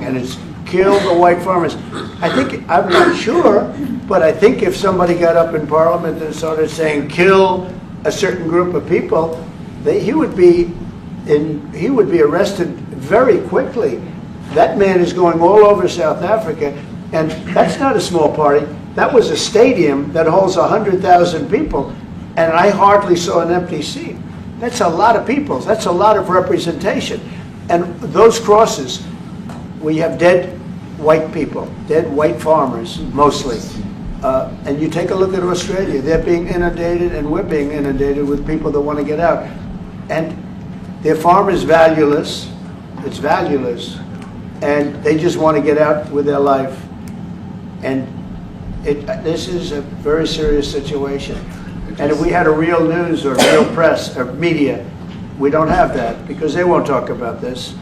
and it's kill the white farmers. I think, I'm not sure, but I think if somebody got up in Parliament and started saying kill a certain group of people, he would be arrested very quickly. That man is going all over South Africa, and that's not a small party. That was a stadium that holds 100,000 people, and I hardly saw an empty seat. That's a lot of people. That's a lot of representation. And those crosses, we have dead white people, dead white farmers, mostly. And you take a look at Australia, they're being inundated, and we're being inundated with people that want to get out. And their farm is valueless, it's valueless, and they just want to get out with their life. And this is a very serious situation. And if we had a real news or real press or media, we don't have that because they won't talk about this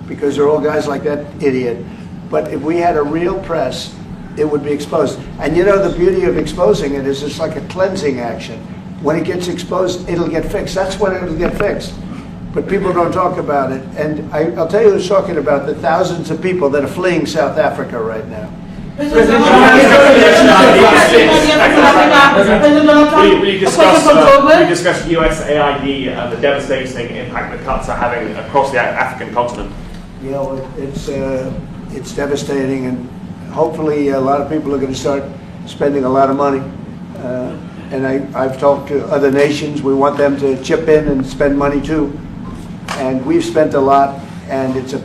because they're all guys like that idiot. But if we had a real press, it would be exposed. And you know, the beauty of exposing it is it's like a cleansing action. When it gets exposed, it'll get fixed. That's when it'll get fixed. But people don't talk about it. And I'll tell you who's talking about the thousands of people that are fleeing South Africa right now. We discussed USAID and the devastating impact the cuts are having across the African continent. You know, it's devastating, and hopefully a lot of people are going to start spending a lot of money. And I've talked to other nations. We want them to chip in and spend money too. And we've spent a lot, and it's a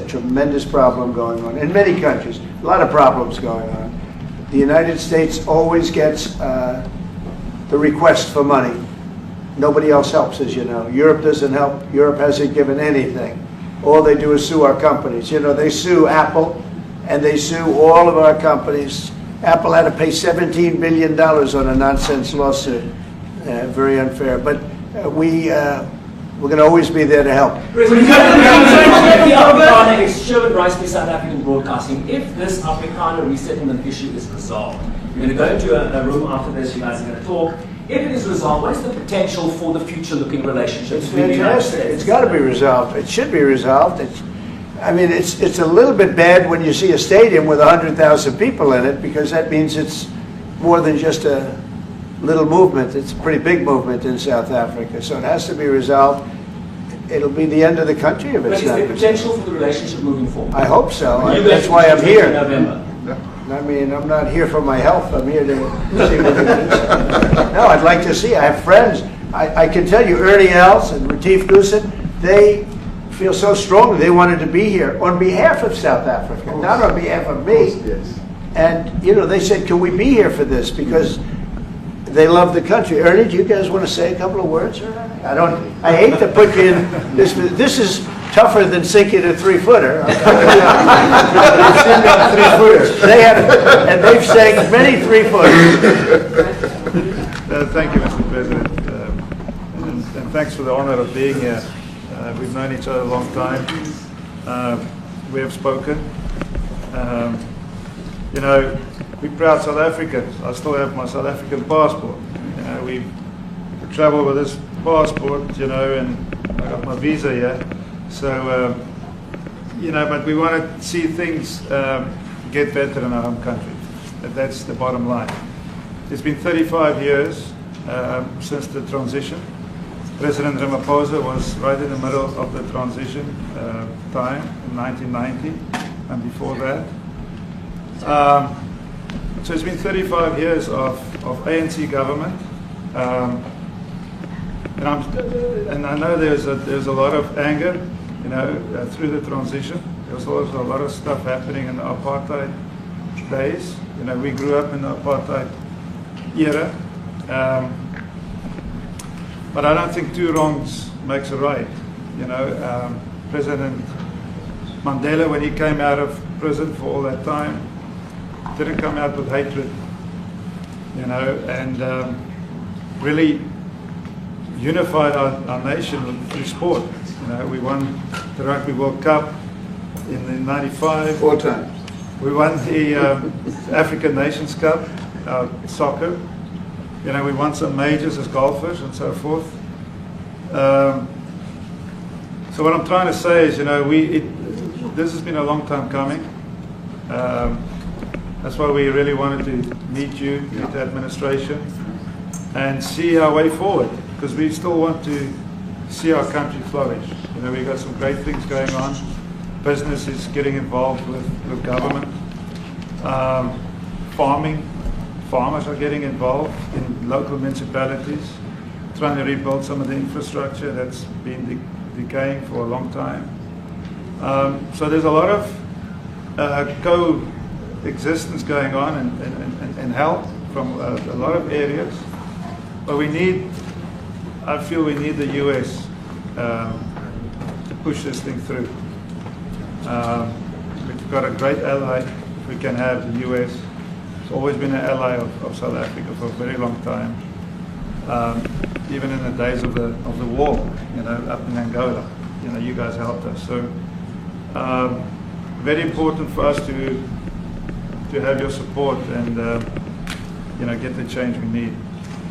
tremendous problem going on in many countries. A lot of problems going on. The United States always gets the request for money. Nobody else helps, as you know. Europe doesn't help. Europe hasn't given anything. All they do is sue our companies. You know, they sue Apple, and they sue all of our companies. Apple had to pay $17 billion on a nonsense lawsuit. Very unfair. But we're going to always be there to help. The Afrikaner is shown rise by South African broadcasting. If this Afrikaner resettlement issue is resolved, you're going to go into a room after this, you guys are going to talk. If it is resolved, what is the potential for the future-looking relationships between the United States? It's got to be resolved. It should be resolved. I mean, it's a little bit bad when you see a stadium with 100,000 people in it, because that means it's more than just a little movement. It's a pretty big movement in South Africa, so it has to be resolved. It'll be the end of the country if it's not. But is there potential for the relationship moving forward? I hope so. That's why I'm here. I mean, I'm not here for my health. I'm here to see what it is. No, I'd like to see. I have friends. I can tell you, 𝗙𝗏𝗃 and 𝗏𝗏𝗃, they feel so strongly they wanted to be here on behalf of South Africa, not on behalf of me. Yes. And, you know, they said, can we be here for this? Because they love the country. Ernie, do you guys want to say a couple of words? I hate to put you in this. This is tougher than sinking a 3-footer. They had, and they've sank many 3-footers. Thank you, Mr. President. And thanks for the honor of being here. We've known each other a long time. We have spoken. You know, we're proud South Africans. I still have my South African passport. You know, we travel with this passport, you know, and I got my visa here. So, you know, but we want to see things get better in our home country. That's the bottom line. It's been 35 years since the transition. President Ramaphosa was right in the middle of the transition time in 1990 and before that. So it's been 35 years of ANC government, and I know there's a lot of anger, you know, through the transition. There was also a lot of stuff happening in the apartheid days. You know, we grew up in the apartheid era, but I don't think two wrongs makes a right. You know, President Mandela, when he came out of prison for all that time, didn't come out with hatred, you know, and really unified our nation through sport. You know, we won the Rugby World Cup in '95. 4 times. We won the African Nations Cup, soccer. You know, we won some majors as golfers and so forth. So what I'm trying to say is, you know, this has been a long time coming. That's why we really wanted to meet you, meet the administration, and see our way forward. because we still want to see our country flourish. You know, we've got some great things going on. Business is getting involved with government. Farmers are getting involved in local municipalities, trying to rebuild some of the infrastructure that's been decaying for a long time. So there's a lot of coexistence going on and help from a lot of areas. But I feel we need the US to push this thing through. We've got a great ally. We can have the US. It's always been an ally of South Africa for a very long time. Even in the days of the war, you know, up in Angola, you know, you guys helped us. So very important for us to have your support and you know, get the change we need.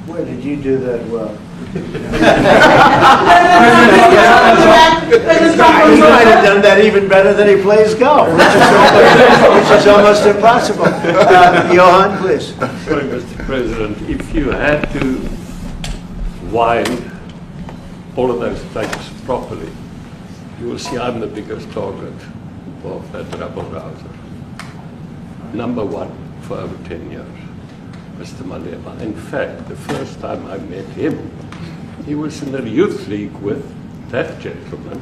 Where did you do that well? He might have done that even better than he plays golf, which is almost impossible. Johan, please. Sorry, Mr. President, if you had to wind all of those things properly, you will see I'm the biggest target of that rebel-rouser. Number one for over 10 years. Mr. Malema. In fact, the first time I met him, he was in the youth league with that gentleman.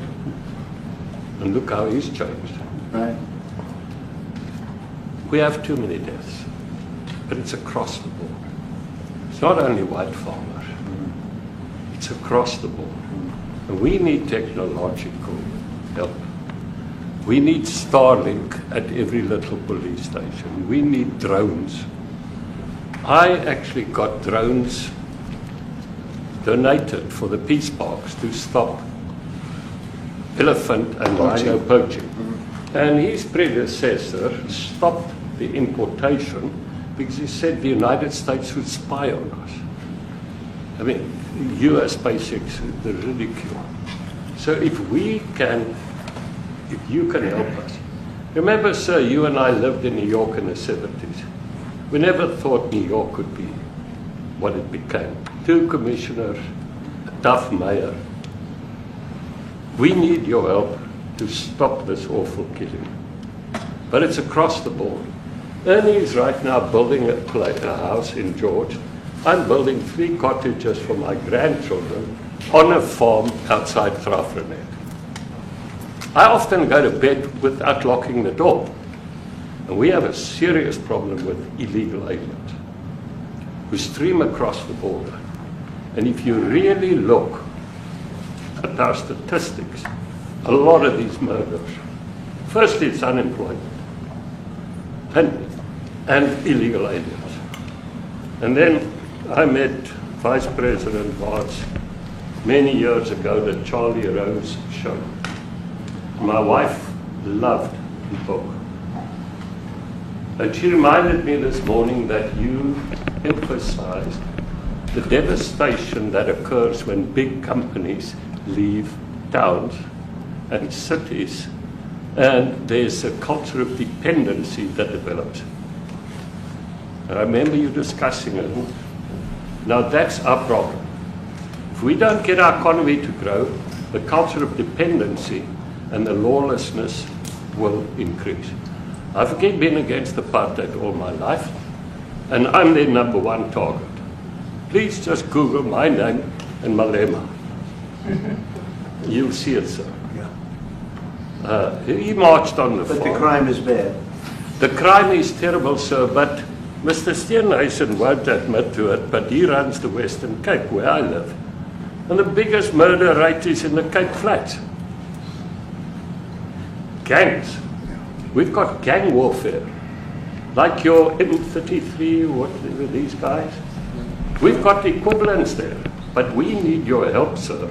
And look how he's changed. Right. We have too many deaths, but it's across the board. It's not only white farmers, it's across the board. And we need technological help. We need Starlink at every little police station. We need drones. I actually got drones donated for the peace parks to stop elephant and rhino poaching. And his predecessor stopped the importation because he said the United States would spy on us. I mean, US basics, the ridicule. So if you can help us. Remember, sir, you and I lived in New York in the 70s. We never thought New York could be what it became. 2 commissioners, a tough mayor. We need your help to stop this awful killing. But it's across the board. Ernie is right now building a house in George. I'm building 3 cottages for my grandchildren on a farm outside 𝗏𝗏𝗏. I often go to bed without locking the door. And we have a serious problem with illegal aliens who stream across the border. And if you really look at our statistics, a lot of these murders, firstly it's unemployment and illegal aliens. And then I met Vice President 𝗏𝗏𝗏 many years ago, the Charlie Rose show. My wife loved the book. And she reminded me this morning that you emphasized the devastation that occurs when big companies leave towns and cities, and there's a culture of dependency that develops. And I remember you discussing it. Now that's our problem. If we don't get our economy to grow, the culture of dependency and the lawlessness will increase. I've been against apartheid all my life, and I'm their number 1 target. Please just Google my name and Malema. You'll see it, sir. He marched on the farm. But the crime is bad. The crime is terrible, sir, but Mr. Steenhuisen won't admit to it, but he runs the Western Cape, where I live. And the biggest murder rate is in the Cape Flats. Gangs. We've got gang warfare, like your M33, whatever these guys. We've got equivalents there, but we need your help, sir.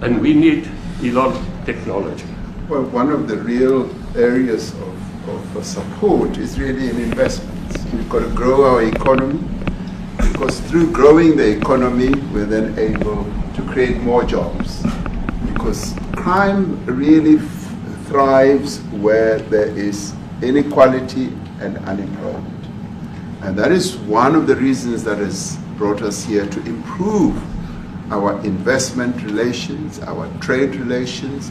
And we need Elon technology. Well, one of the real areas of support is really in investments. We've got to grow our economy, because through growing the economy, we're then able to create more jobs. Because crime really thrives where there is inequality and unemployment. And that is one of the reasons that has brought us here to improve our investment relations, our trade relations,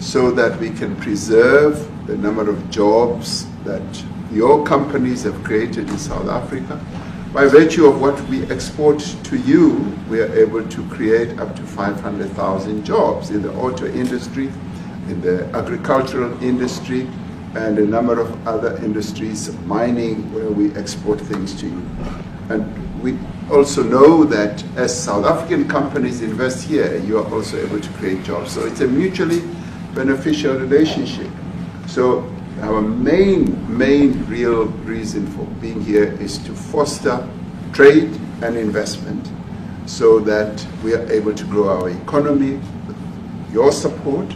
so that we can preserve the number of jobs that your companies have created in South Africa. By virtue of what we export to you, we are able to create up to 500,000 jobs in the auto industry, in the agricultural industry, and a number of other industries, mining, where we export things to you. And we also know that as South African companies invest here, you are also able to create jobs. So it's a mutually beneficial relationship. So our main real reason for being here is to foster trade and investment so that we are able to grow our economy with your support,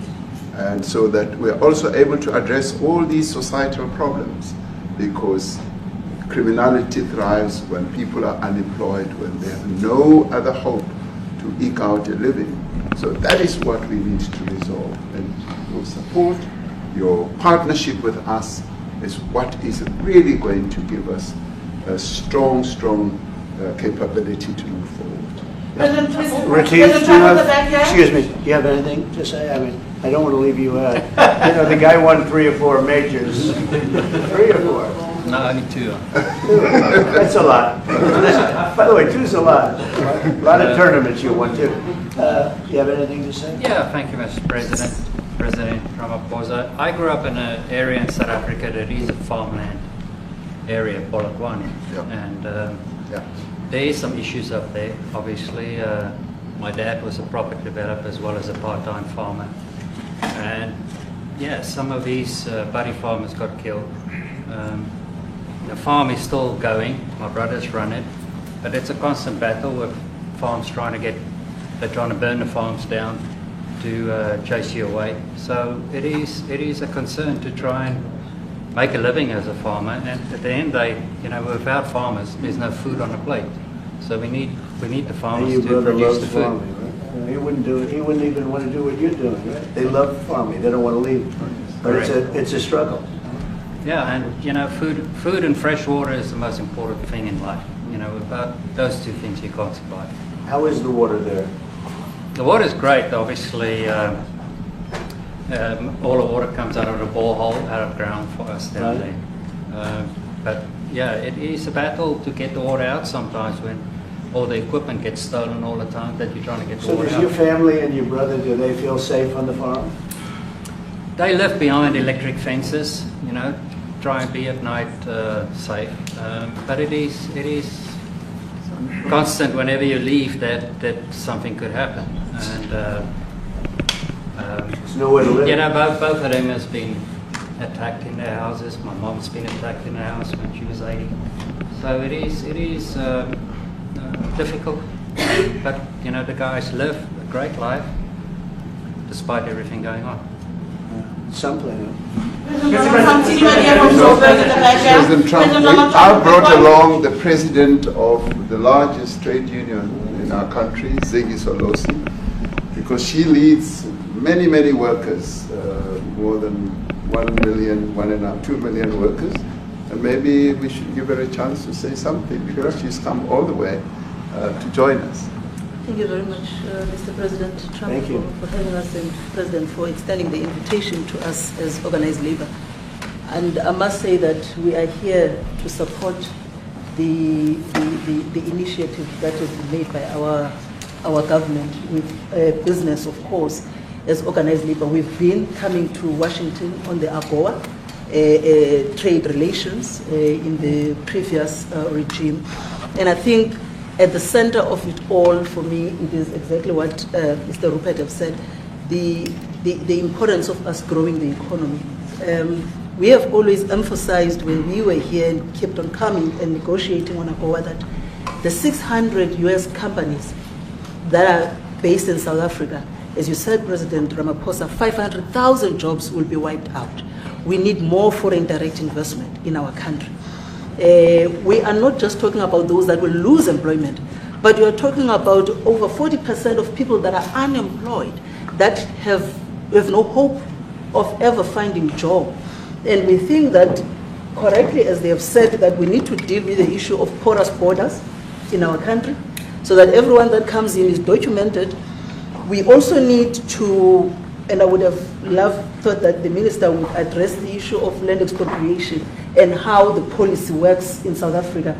and so that we are also able to address all these societal problems, because criminality thrives when people are unemployed, when they have no other hope to eke out a living. So that is what we need to resolve, and your support, your partnership with us is what is really going to give us a strong capability to move forward. Retief, do you have, excuse me, do you have anything to say? I mean, I don't want to leave you out. You know, the guy won 3 or 4 majors. 3 or 4? No, only 2. That's a lot. By the way, 2's a lot. A lot of tournaments you won too. Do you have anything to say? Yeah, thank you, Mr. President. President Ramaphosa. I grew up in an area in South Africa that is a farmland area, Polokwane. And there is some issues up there. Obviously, my dad was a property developer as well as a part-time farmer. And yeah, some of these buddy farmers got killed. The farm is still going. My brothers run it. But it's a constant battle with farms they're trying to burn the farms down to chase you away. So it is a concern to try and make a living as a farmer, and at the end they, without farmers there's no food on the plate. So we need the farmers to produce the food. Farming, right? He wouldn't do it. He wouldn't even want to do what you're doing, right? They love farming. They don't want to leave. But it's a struggle. Yeah, and food and fresh water is the most important thing in life. Without those 2 things you can't survive. How is the water there? The water is great, obviously. All the water comes out of the borehole, out of ground for us down there. But yeah, it is a battle to get the water out sometimes when all the equipment gets stolen all the time that you're trying to get the water out. So does your family and your brother, do they feel safe on the farm? They live behind electric fences, try and be at night safe. But it is constant whenever you leave that something could happen. And there's nowhere to live. Both of them has been attacked in their houses. My mom's been attacked in her house when she was 80. So it is difficult. But the guys live a great life despite everything going on. Something. President Trump, I brought along the president of the largest trade union in our country, 𝗙𝗂𝗹𝗹, because she leads many workers, more than 1 million, 2 million workers, and maybe we should give her a chance to say something, because she's come all the way to join us. Thank you very much, Mr. President Trump, for having us, and President for extending the invitation to us as organized labor. And I must say that we are here to support the initiative that has been made by our government with business, of course, as organized labor. We've been coming to Washington on the AGOA trade relations in the previous regime, and I think at the center of it all, for me, it is exactly what Mr. 𝗀𝗶𝗃 said, the importance of us growing the economy. We have always emphasized when we were here and kept on coming and negotiating on AGOA that the 600 US companies that are based in South Africa, as you said, President Ramaphosa, 500,000 jobs will be wiped out. We need more foreign direct investment in our country. We are not just talking about those that will lose employment, but we are talking about over 40% of people that are unemployed, that have no hope of ever finding a job. And we think that, correctly, as they have said, that we need to deal with the issue of porous borders in our country, so that everyone that comes in is documented. We also need to, and I would have thought that the minister would address the issue of land expropriation and how the policy works in South Africa.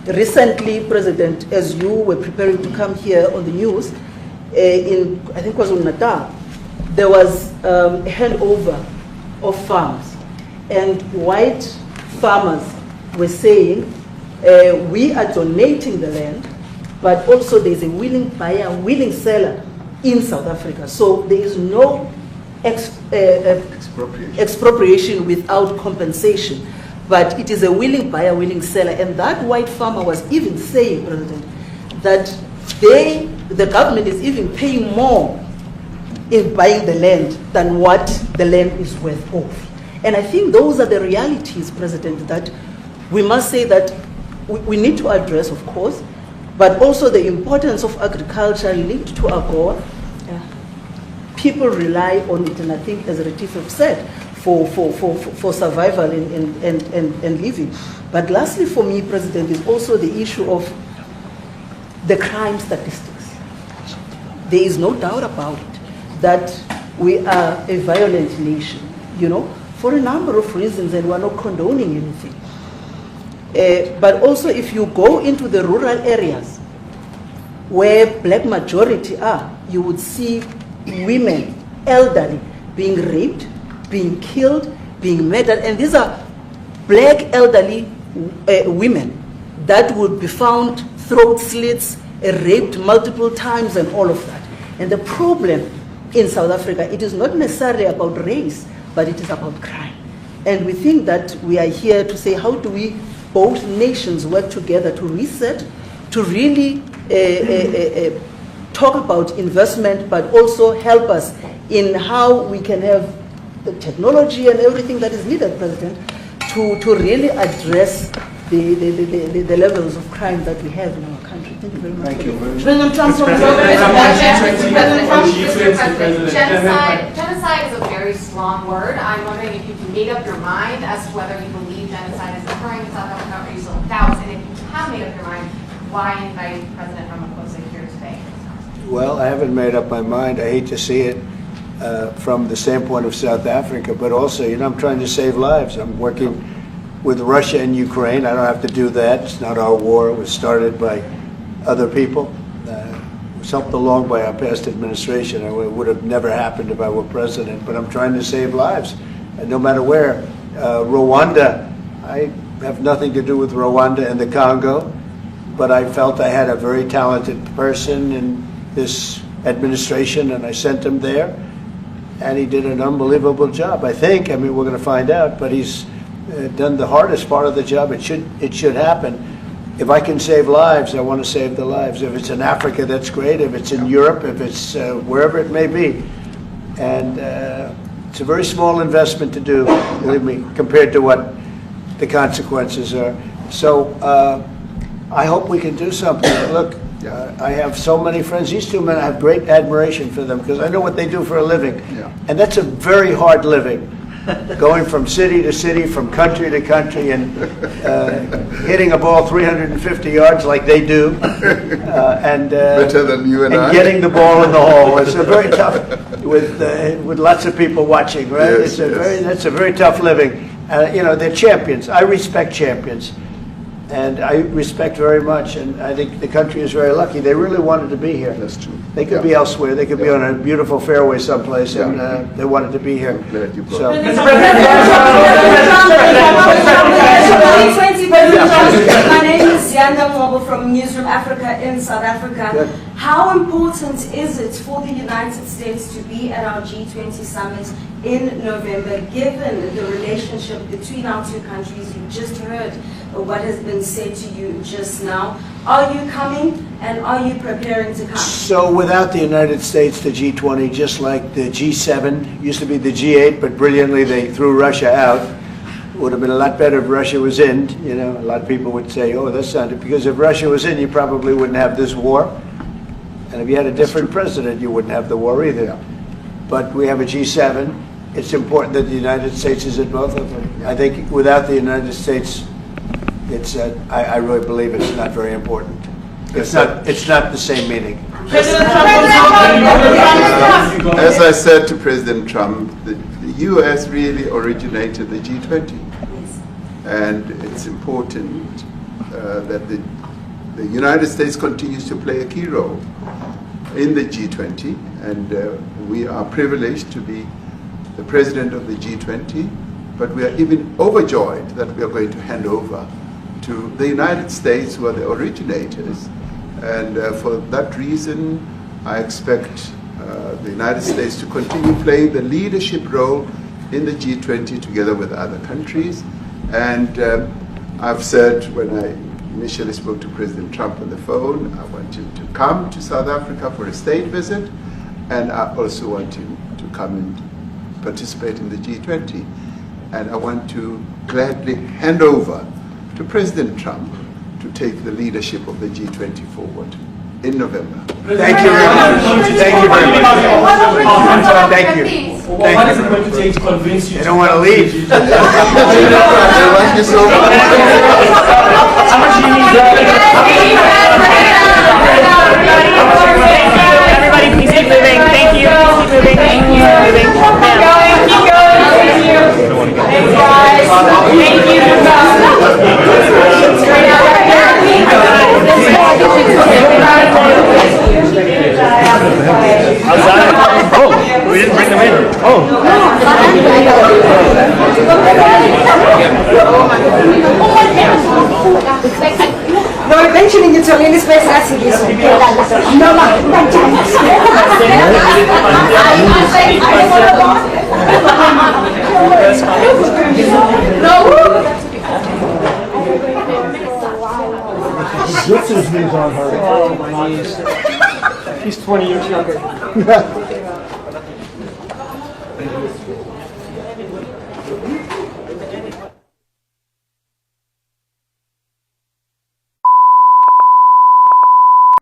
Recently, President, as you were preparing to come here on the news, in, I think it was KwaZulu-Natal, there was a handover of farms, and white farmers were saying, we are donating the land, but also there's a willing buyer, willing seller in South Africa. So there is no expropriation without compensation, but it is a willing buyer, willing seller. And that white farmer was even saying, President, that the government is even paying more in buying the land than what the land is worth of. And I think those are the realities, President, that we must say that we need to address, of course, but also the importance of agriculture linked to AGOA. People rely on it, and I think, as Retief said, for survival and living. But lastly, for me, President, is also the issue of the crime statistics. There is no doubt about it that we are a violent nation, for a number of reasons, and we're not condoning anything. But also, if you go into the rural areas where black majority are, you would see women, elderly, being raped, being killed, being murdered, and these are black elderly women that would be found throat slits, raped multiple times, and all of that. And the problem in South Africa, it is not necessarily about race, but it is about crime. And we think that we are here to say, how do we, both nations, work together to reset, to really talk about investment, but also help us in how we can have the technology and everything that is needed, President, to really address the levels of crime that we have in our country. Thank you very much. Thank you very much. President Trump, genocide is a very strong word. I'm wondering if you've made up your mind as to whether you believe genocide is occurring in South Africa, or you still doubt, and if you have made up your mind, why invite President Ramaphosa here today? Well, I haven't made up my mind. I hate to see it from the standpoint of South Africa, but also, I'm trying to save lives. I'm working with Russia and Ukraine. I don't have to do that. It's not our war. It was started by other people. It was helped along by our past administration. It would have never happened if I were president, but I'm trying to save lives, and no matter where. Rwanda, I have nothing to do with Rwanda and the Congo, but I felt I had a very talented person in this administration, and I sent him there, and he did an unbelievable job, I think. I mean, we're going to find out, but he's done the hardest part of the job. It should happen. If I can save lives, I want to save the lives. If it's in Africa, that's great. If it's in Europe, if it's wherever it may be. And it's a very small investment to do, believe me, compared to what the consequences are. So I hope we can do something. Look, I have so many friends. These two men, I have great admiration for them because I know what they do for a living. And that's a very hard living. Going from city to city, from country to country, and hitting a ball 350 yards like they do, and better than you and I. Getting the ball in the hole. It's a very tough, with lots of people watching, right? Yes, That's a very tough living. They're champions. I respect champions, and I respect very much. And I think the country is very lucky. They really wanted to be here. That's true. They could be elsewhere. They could be on a beautiful fairway someplace, and they wanted to be here. So. My name is 𝗂𝗑𝗹𝗹 from Newsroom Africa in South Africa. Good. How important is it for the United States to be at our G20 summit in November, given the relationship between our two countries? You just heard what has been said to you just now. Are you coming, and are you preparing to come? So without the United States, the G20, just like the G7, used to be the G8, but brilliantly they threw Russia out. It would have been a lot better if Russia was in. A lot of people would say, oh, that's not it. Because if Russia was in, you probably wouldn't have this war. And if you had a different president, you wouldn't have the war either. But we have a G7. It's important that the United States is at both of them. I think without the United States, I really believe it's not very important. It's not the same meaning. As I said to President Trump, the U.S. really originated the G20. And it's important that the United States continues to play a key role in the G20. And we are privileged to be the president of the G20. But we are even overjoyed that we are going to hand over to the United States, who are the originators. And for that reason, I expect the United States to continue playing the leadership role in the G20 together with other countries. And I've said when I initially spoke to President Trump on the phone, I want him to come to South Africa for a state visit, and I also want him to come and participate in the G20. And I want to gladly hand over to President Trump to take the leadership of the G20 forward in November. Thank you very much. Thank you very much. Thank you. What is it going to take to convince you? They don't want to leave. Thank you so much. Everybody, please keep moving. Thank you. Keep moving. Thank you. Keep going. Keep going. Thank you. Thanks, guys. Thank you. Oh, we didn't bring them in. Oh. No, mentioning it's only this place as it is. No, This is on her. Oh, my knees. He's 20 years younger.